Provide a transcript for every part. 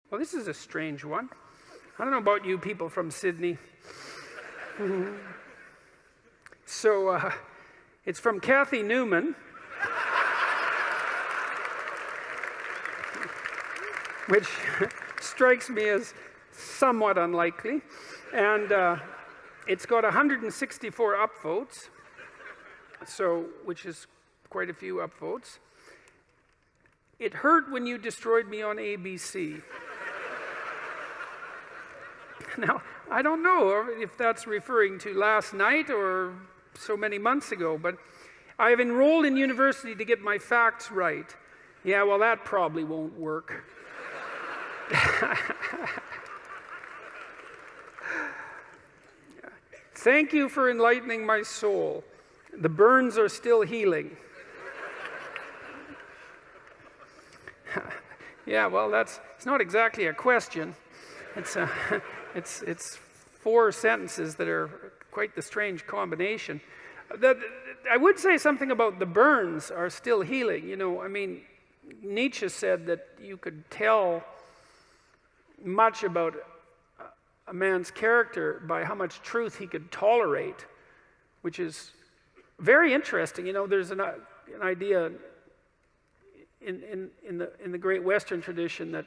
Well, this is a strange one. I don't know about you people from Sydney. So, it's from Kathy Newman, which strikes me as somewhat unlikely. And it's got 164 upvotes, which is quite a few upvotes. It hurt when you destroyed me on ABC. Now, I don't know if that's referring to last night or so many months ago, but I have enrolled in university to get my facts right. Yeah, well, that probably won't work. Thank you for enlightening my soul. The burns are still healing. Yeah, well, it's not exactly a question. It's 4 sentences that are quite the strange combination. I would say something about the burns are still healing. You know, I mean, Nietzsche said that you could tell much about a man's character by how much truth he could tolerate, which is very interesting. You know, there's an idea in the great Western tradition that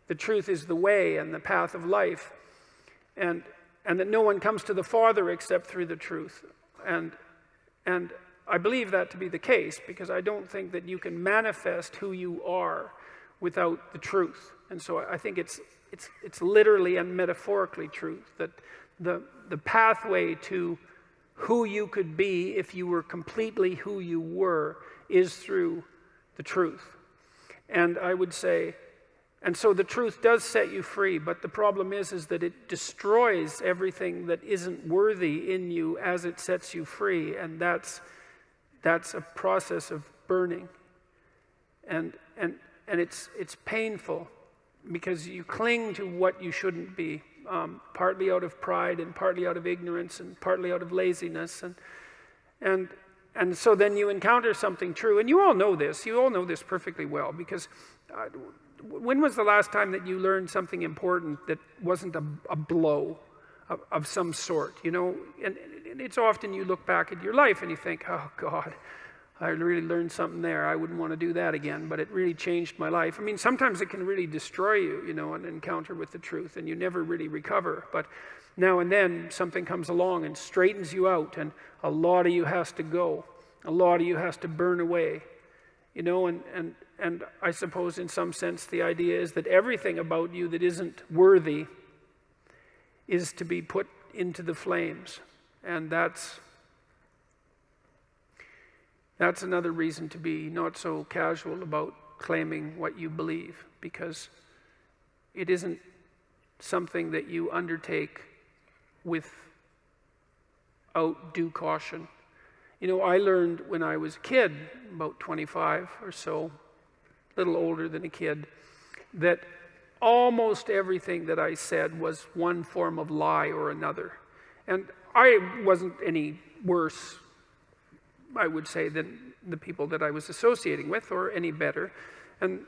the truth is the way and the path of life, and that no one comes to the Father except through the truth. And I believe that to be the case, because I don't think that you can manifest who you are without the truth. And so I think it's literally and metaphorically truth, that the pathway to who you could be if you were completely who you were is through the truth. And I would say, and so the truth does set you free, but the problem is that it destroys everything that isn't worthy in you as it sets you free, and that's a process of burning. And it's painful, because you cling to what you shouldn't be, partly out of pride and partly out of ignorance and partly out of laziness, and so then you encounter something true, and you all know this perfectly well, because when was the last time that you learned something important that wasn't a blow of some sort, you know? And it's often you look back at your life and you think, oh God, I really learned something there. I wouldn't want to do that again, but it really changed my life. I mean, sometimes it can really destroy you, you know, an encounter with the truth, and you never really recover. But now and then something comes along and straightens you out, and a lot of you has to go. A lot of you has to burn away, you know, and I suppose in some sense the idea is that everything about you that isn't worthy is to be put into the flames. And that's another reason to be not so casual about claiming what you believe, because it isn't something that you undertake without due caution. You know, I learned when I was a kid, about 25 or so, a little older than a kid, that almost everything that I said was one form of lie or another. And I wasn't any worse, I would say, than the people that I was associating with, or any better. And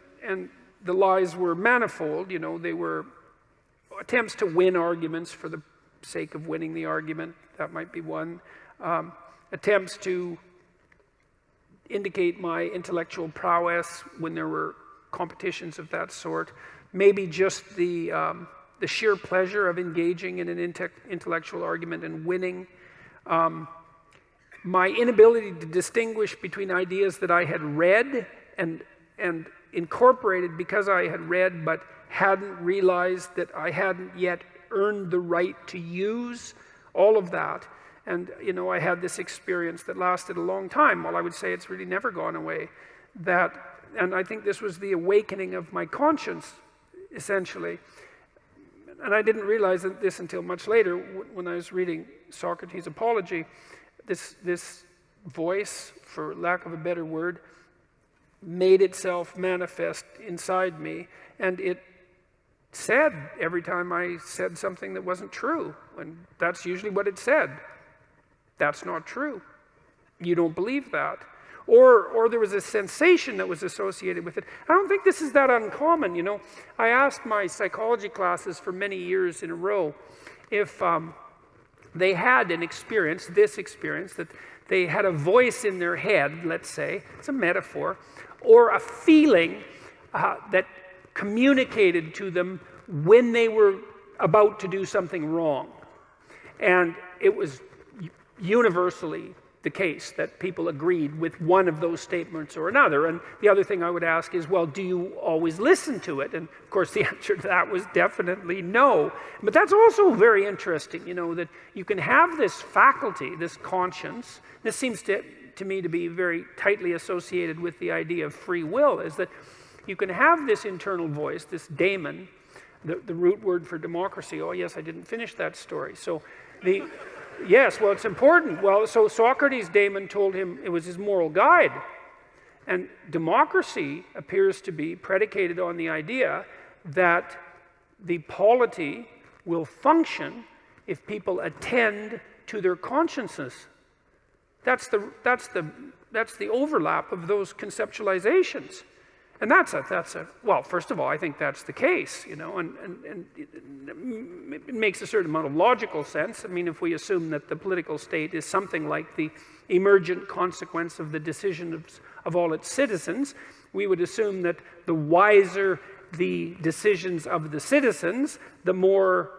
the lies were manifold, you know. They were attempts to win arguments for the sake of winning the argument. That might be one. Attempts to indicate my intellectual prowess when there were competitions of that sort. Maybe just the sheer pleasure of engaging in an intellectual argument and winning. My inability to distinguish between ideas that I had read and incorporated because I had read, but hadn't realized that I hadn't yet earned the right to use, all of that. And, you know, I had this experience that lasted a long time. Well, I would say it's really never gone away. And I think this was the awakening of my conscience, essentially. And I didn't realize this until much later, when I was reading Socrates' Apology. This voice, for lack of a better word, made itself manifest inside me, and it said every time I said something that wasn't true, and that's usually what it said. That's not true. You don't believe that. or there was a sensation that was associated with it. I don't think this is that uncommon, you know. I asked my psychology classes for many years in a row if they had an experience, this experience, that they had a voice in their head, let's say, it's a metaphor, or a feeling that communicated to them when they were about to do something wrong. And it was universally the case that people agreed with one of those statements or another. And the other thing I would ask is, well, do you always listen to it? And of course the answer to that was definitely no. But that's also very interesting, you know, that you can have this faculty, this conscience. This seems to me to be very tightly associated with the idea of free will, is that you can have this internal voice, this daemon, the root word for democracy. Oh yes, I didn't finish that story. So yes, well, it's important. Well, so Socrates' daemon told him it was his moral guide. And democracy appears to be predicated on the idea that the polity will function if people attend to their consciences. That's the overlap of those conceptualizations. And well, first of all, I think that's the case, you know, and it makes a certain amount of logical sense. I mean, if we assume that the political state is something like the emergent consequence of the decisions of all its citizens, we would assume that the wiser the decisions of the citizens, the more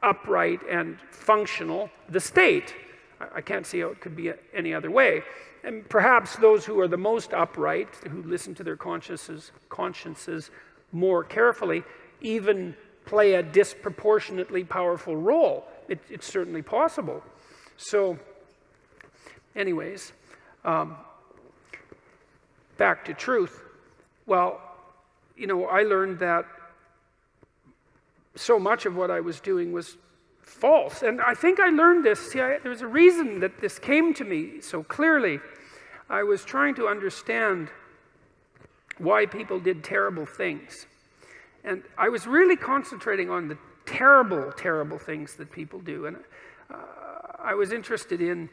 upright and functional the state. I can't see how it could be any other way. And perhaps those who are the most upright, who listen to their consciences more carefully, even play a disproportionately powerful role. It's certainly possible. So, anyways, back to truth. Well, you know, I learned that so much of what I was doing was false. And I think I learned this. See, there's a reason that this came to me so clearly. I was trying to understand why people did terrible things. And I was really concentrating on the terrible, terrible things that people do. And I was interested in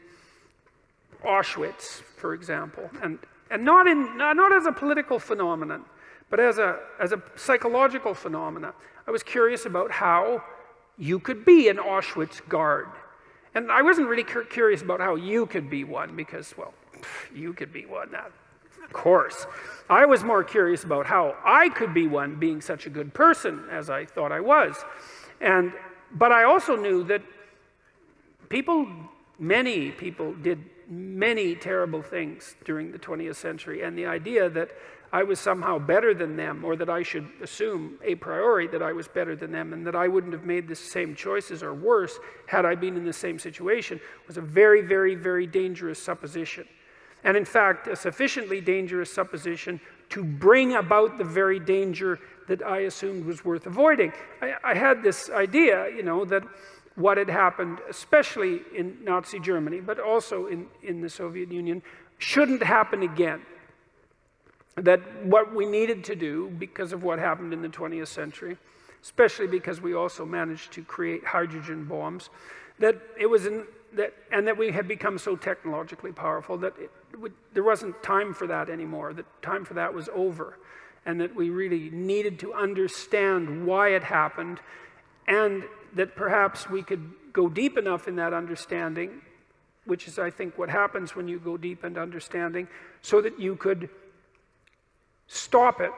Auschwitz, for example, and not as a political phenomenon, but as a psychological phenomenon. I was curious about how you could be an Auschwitz guard. And I wasn't really curious about how you could be one, because, well, you could be one, of course. I was more curious about how I could be one, being such a good person as I thought I was. But I also knew that many people did many terrible things during the 20th century, and the idea that I was somehow better than them, or that I should assume a priori that I was better than them, and that I wouldn't have made the same choices or worse had I been in the same situation, was a very, very, very dangerous supposition. And in fact, a sufficiently dangerous supposition to bring about the very danger that I assumed was worth avoiding. I had this idea, you know, that what had happened, especially in Nazi Germany, but also in the Soviet Union, shouldn't happen again. That what we needed to do, because of what happened in the 20th century, especially because we also managed to create hydrogen bombs, that we had become so technologically powerful that there wasn't time for that anymore, that time for that was over, and that we really needed to understand why it happened, and that perhaps we could go deep enough in that understanding, which is, I think, what happens when you go deep into understanding, so that you could stop it.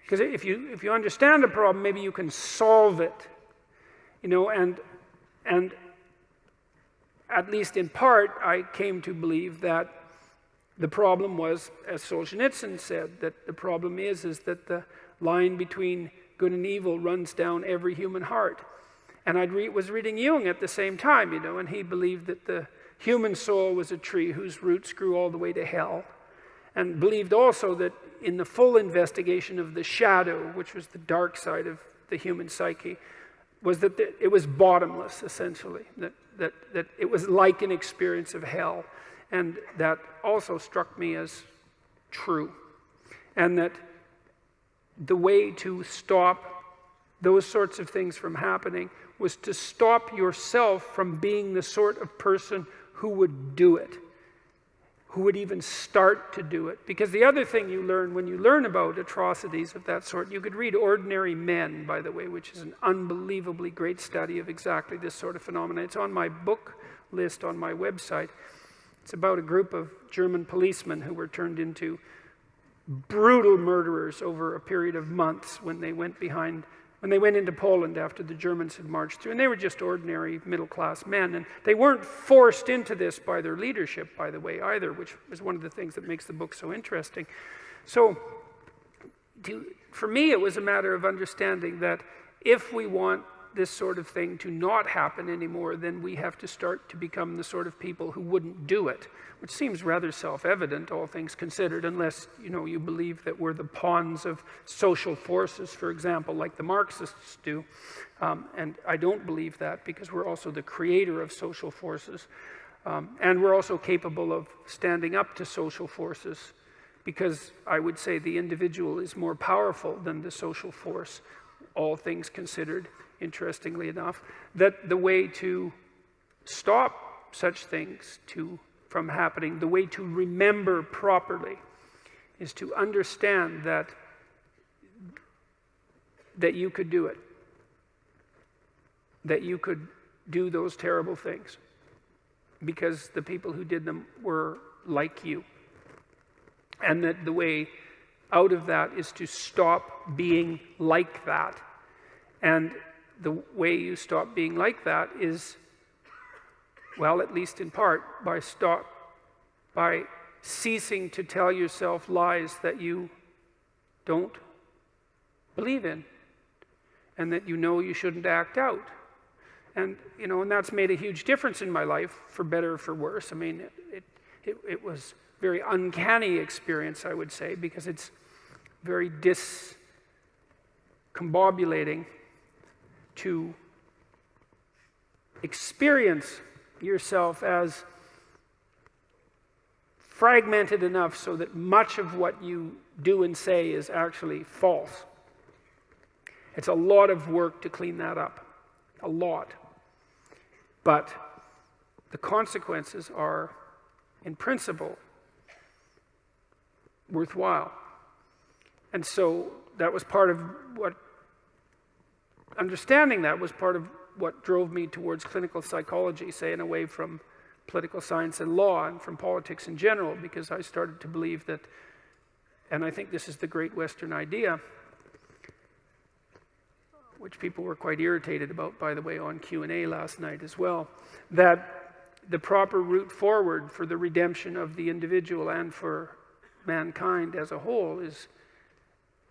Because if you understand a problem, maybe you can solve it, you know, and at least in part, I came to believe that the problem was, as Solzhenitsyn said, that the problem is that the line between good and evil runs down every human heart. And I was reading Jung at the same time, you know, and he believed that the human soul was a tree whose roots grew all the way to hell, and believed also that in the full investigation of the shadow, which was the dark side of the human psyche, was that it was bottomless, essentially, that it was like an experience of hell. And that also struck me as true. And that the way to stop those sorts of things from happening was to stop yourself from being the sort of person who would do it, who would even start to do it. Because the other thing you learn when you learn about atrocities of that sort, you could read Ordinary Men, by the way, which is an unbelievably great study of exactly this sort of phenomenon. It's on my book list on my website. It's about a group of German policemen who were turned into brutal murderers over a period of months when they went into Poland after the Germans had marched through. And they were just ordinary middle-class men. And they weren't forced into this by their leadership, by the way, either, which is one of the things that makes the book so interesting. So for me, it was a matter of understanding that if we want this sort of thing to not happen anymore, then we have to start to become the sort of people who wouldn't do it, which seems rather self-evident, all things considered, unless, you believe that we're the pawns of social forces, for example, like the Marxists do. And I don't believe that, because we're also the creator of social forces. And we're also capable of standing up to social forces, because I would say the individual is more powerful than the social force, all things considered. Interestingly enough, that the way to stop such things from happening, the way to remember properly, is to understand that you could do it, that you could do those terrible things, because the people who did them were like you, and that the way out of that is to stop being like that. And the way you stop being like that is, well, at least in part, by ceasing to tell yourself lies that you don't believe in, and that you shouldn't act out. And, and that's made a huge difference in my life, for better or for worse. I mean, it was a very uncanny experience, I would say, because it's very discombobulating to experience yourself as fragmented enough so that much of what you do and say is actually false. It's a lot of work to clean that up, a lot. But the consequences are, in principle, worthwhile. And so that was part of what understanding that was part of what drove me towards clinical psychology, say, and away from political science and law and from politics in general, because I started to believe that, and I think this is the great Western idea, which people were quite irritated about, by the way, on Q&A last night as well, that the proper route forward for the redemption of the individual and for mankind as a whole is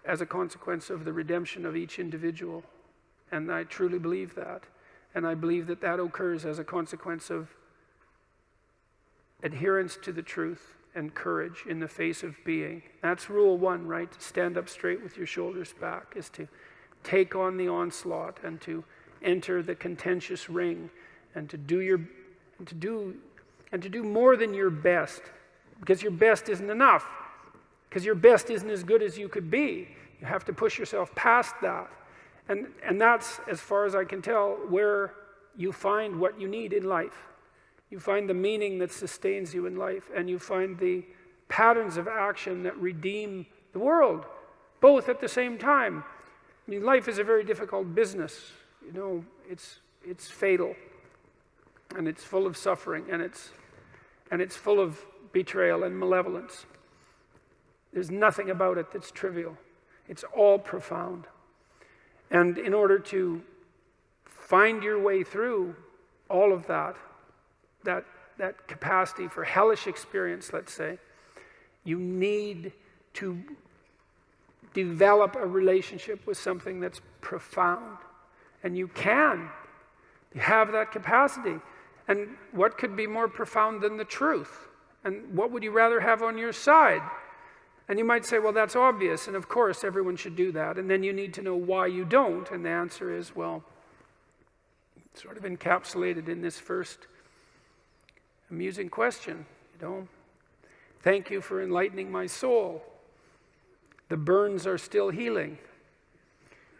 as a consequence of the redemption of each individual. And I truly believe that. And I believe that that occurs as a consequence of adherence to the truth and courage in the face of being. That's rule one, right? To stand up straight with your shoulders back, is to take on the onslaught and to enter the contentious ring and to do more than your best, because your best isn't enough, because your best isn't as good as you could be. You have to push yourself past that. And that's, as far as I can tell, where you find what you need in life. You find the meaning that sustains you in life, and you find the patterns of action that redeem the world, both at the same time. I mean, life is a very difficult business. It's fatal, and it's full of suffering, and it's full of betrayal and malevolence. There's nothing about it that's trivial. It's all profound. And in order to find your way through all of that capacity for hellish experience, let's say, you need to develop a relationship with something that's profound. And you have that capacity. And what could be more profound than the truth? And what would you rather have on your side? And you might say, well, that's obvious, and of course everyone should do that. And then you need to know why you don't. And the answer is, well, sort of encapsulated in this first amusing question, Thank you for enlightening my soul. The burns are still healing.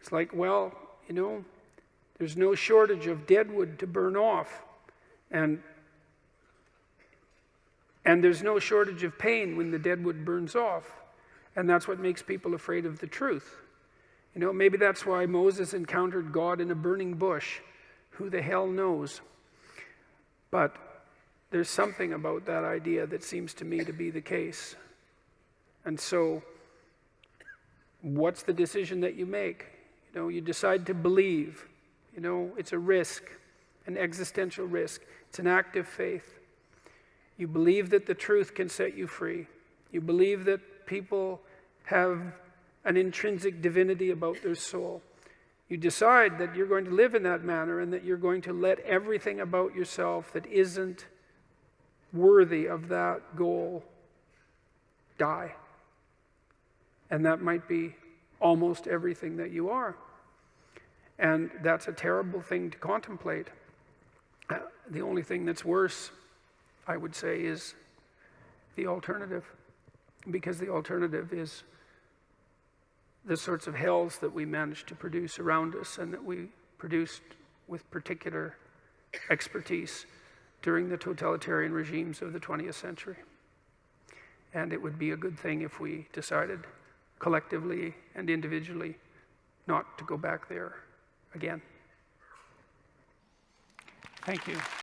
It's like, well, there's no shortage of dead wood to burn off. And And there's no shortage of pain when the dead wood burns off. And that's what makes people afraid of the truth. You know, maybe that's why Moses encountered God in a burning bush. Who the hell knows? But there's something about that idea that seems to me to be the case. And so, what's the decision that you make? You know, you decide to believe. You know, it's a risk, an existential risk. It's an act of faith. You believe that the truth can set you free. You believe that people have an intrinsic divinity about their soul. You decide that you're going to live in that manner and that you're going to let everything about yourself that isn't worthy of that goal die. And that might be almost everything that you are. And that's a terrible thing to contemplate. The only thing that's worse, I would say, is the alternative. Because the alternative is the sorts of hells that we managed to produce around us and that we produced with particular expertise during the totalitarian regimes of the 20th century. And it would be a good thing if we decided collectively and individually not to go back there again. Thank you.